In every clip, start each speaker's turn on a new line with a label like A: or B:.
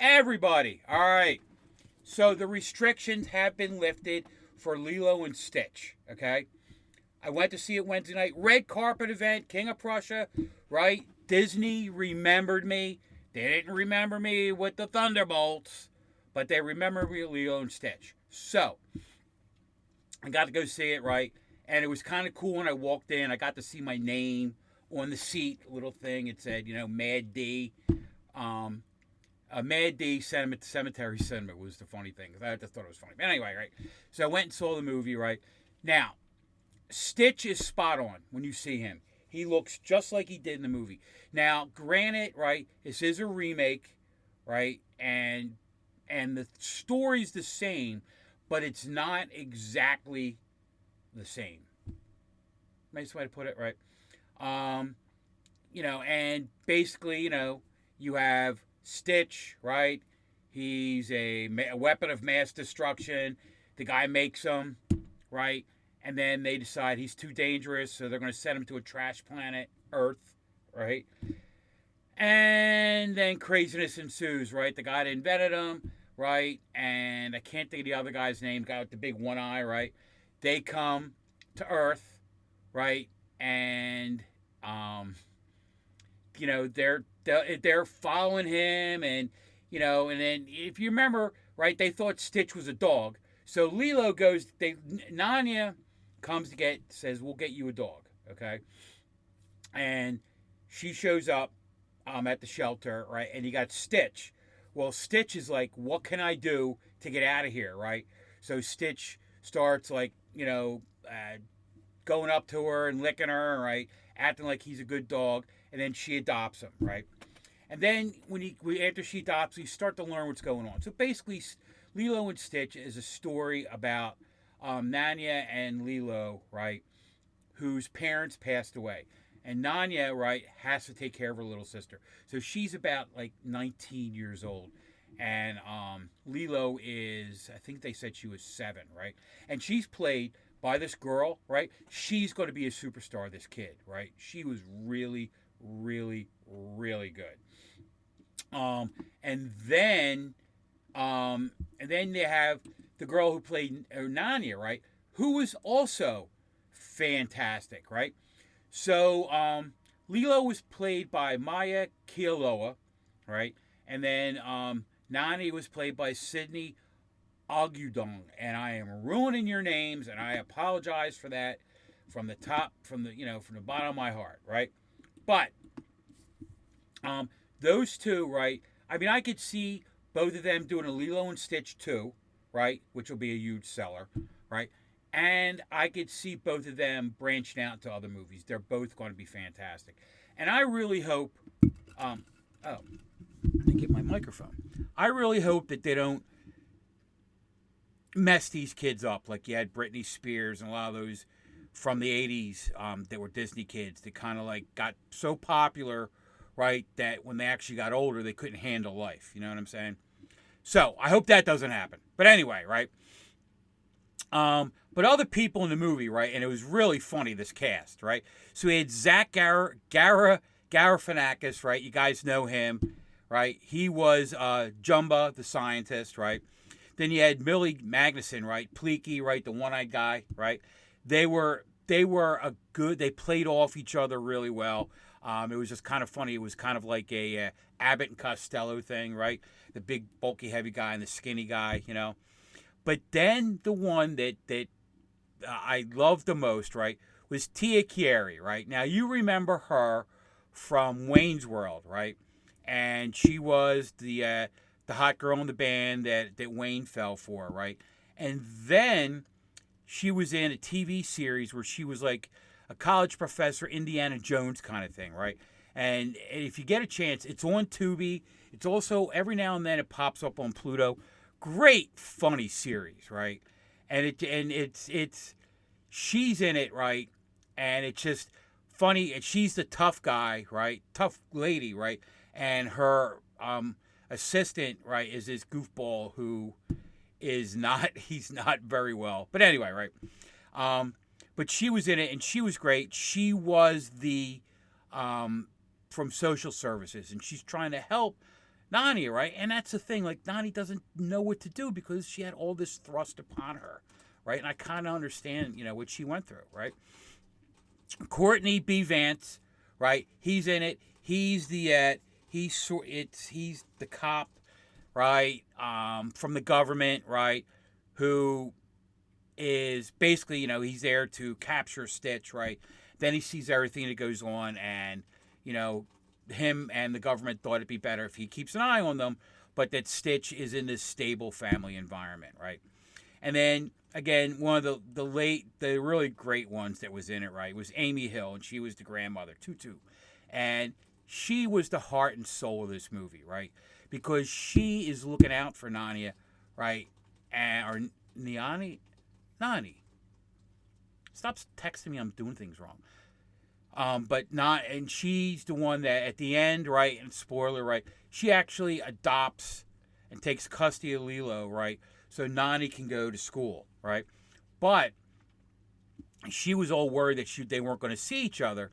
A: Everybody. All right. So the restrictions have been lifted for Lilo and Stitch. Okay. I went to see it Wednesday night. Red carpet event, King of Prussia, right? Disney remembered me. They didn't remember me with the Thunderbolts, but they remember me with Lilo and Stitch. So I got to go see it, right? And it was kind of cool when I walked in. I got to see my name on the seat, little thing. It said, Mad D. Um, Mad D Cemetery Cinema was the funny thing. I just thought it was funny. But anyway, right? So I went and saw the movie, right? Now, Stitch is spot on when you see him. He looks just like he did in the movie. Now, granted, right, this is a remake, right? And the story's the same, but it's not exactly the same. Nice way to put it, right? Um, and basically, you have Stitch, right? He's a weapon of mass destruction. The guy makes him, right? And then they decide he's too dangerous, so they're going to send him to a trash planet, Earth, right? And then craziness ensues, right? The guy that invented him, right? And I can't think of the other guy's name, the guy with the big one eye, right? They come to Earth, right? And they're following him, and and then if you remember, right, they thought Stitch was a dog, so Lilo goes. Nanya comes to says, "We'll get you a dog," okay, and she shows up at the shelter, right, and you got Stitch. Well, Stitch is like, "What can I do to get out of here?" Right, so Stitch starts like going up to her and licking her, right, acting like he's a good dog, and then she adopts him, right. And then after she adopts, you start to learn what's going on. So basically, Lilo and Stitch is a story about Nanya and Lilo, right, whose parents passed away. And Nanya, right, has to take care of her little sister. So she's about like 19 years old. And Lilo is, I think they said she was 7, right? And she's played by this girl, right? She's going to be a superstar, this kid, right? She was really, really, really good. And then they have the girl who played Nanya, right? Who was also fantastic, right? So Lilo was played by Maya Kealoha, right? And then Nani was played by Sydney Ogudong. And I am ruining your names, and I apologize for that from the bottom of my heart, right? But those two, right? I mean, I could see both of them doing a Lilo and Stitch 2, right? Which will be a huge seller, right? And I could see both of them branching out to other movies. They're both going to be fantastic. And I really hope, I didn't get my microphone. I really hope that they don't mess these kids up like you had Britney Spears and a lot of those from the 80s that were Disney kids that kind of like got so popular, right, that when they actually got older, they couldn't handle life. You know what I'm saying? So I hope that doesn't happen. But anyway, right? But other people in the movie, right, and it was really funny, this cast, right? So we had Zach Galifianakis, right? You guys know him, right? He was Jumba, the scientist, right? Then you had Millie Magnuson, right? Pleaky, right? The one-eyed guy, right? They were they played off each other really well. It was just kind of funny. It was kind of like a Abbott and Costello thing, right? The big, bulky, heavy guy and the skinny guy, But then the one that I loved the most, right, was Tia Chieri, right? Now, you remember her from Wayne's World, right? And she was the hot girl in the band that Wayne fell for, right? And then she was in a TV series where she was like a college professor, Indiana Jones kind of thing, right? And if you get a chance, it's on Tubi. It's also, every now and then, it pops up on Pluto. Great, funny series, right? And it's she's in it, right? And it's just funny. And she's the tough guy, right? Tough lady, right? And her assistant, right, is this goofball who is not, he's not very well. But anyway, right? But she was in it, and she was great. She was the from social services, and she's trying to help Nani, right? And that's the thing. Like, Nani doesn't know what to do because she had all this thrust upon her, right? And I kind of understand, what she went through, right? Courtney B. Vance, right? He's in it. He's the he's the cop, right? From the government, right? Who is basically, he's there to capture Stitch, right? Then he sees everything that goes on, and him and the government thought it'd be better if he keeps an eye on them, but that Stitch is in this stable family environment, right? And then again, one of the really great ones that was in it, right, was Amy Hill, and she was the grandmother, Tutu, and she was the heart and soul of this movie, right? Because she is looking out for Nania, right, or Nani. Stop texting me. I'm doing things wrong. And she's the one that at the end, right, and spoiler, right, she actually adopts and takes custody of Lilo, right, so Nani can go to school, right? But she was all worried that they weren't going to see each other.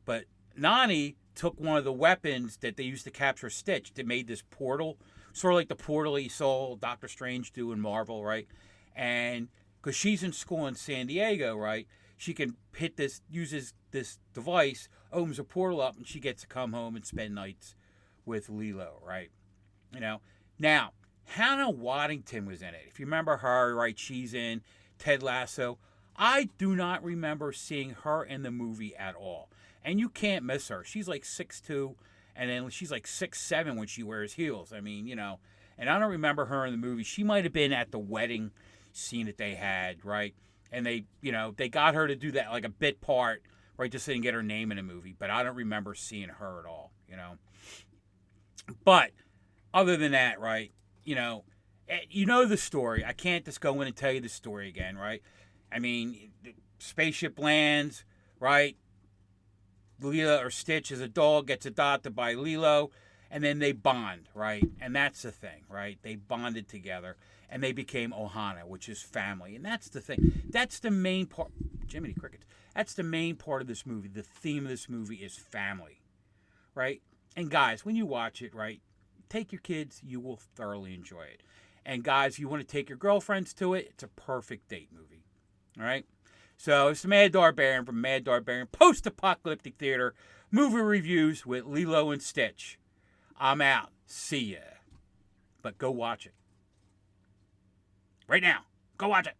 A: But Nani took one of the weapons that they used to capture Stitch. They made this portal, sort of like the portal you saw Doctor Strange do in Marvel, right? And because she's in school in San Diego, right, she can uses this device, opens a portal up, and she gets to come home and spend nights with Lilo, right? Now, Hannah Waddington was in it. If you remember her, right, she's in Ted Lasso. I do not remember seeing her in the movie at all. And you can't miss her. She's like 6'2", and then she's like 6'7" when she wears heels. I mean, and I don't remember her in the movie. She might have been at the wedding scene that they had, right? And they got her to do that, like a bit part, right, just so they can get her name in a movie. But I don't remember seeing her at all, But other than that, right, the story. I can't just go in and tell you the story again, right? I mean, the spaceship lands, right? Lilo or Stitch as a dog gets adopted by Lilo, and then they bond, right? And that's the thing, right? They bonded together, and they became Ohana, which is family. And that's the thing. That's the main part. Jiminy Crickets. That's the main part of this movie. The theme of this movie is family, right? And guys, when you watch it, right, take your kids. You will thoroughly enjoy it. And guys, you want to take your girlfriends to it, it's a perfect date movie. All right? So it's the Mad Darbarian from Mad Darbarian Post-Apocalyptic Theater movie reviews with Lilo and Stitch. I'm out. See ya. But go watch it. Right now. Go watch it.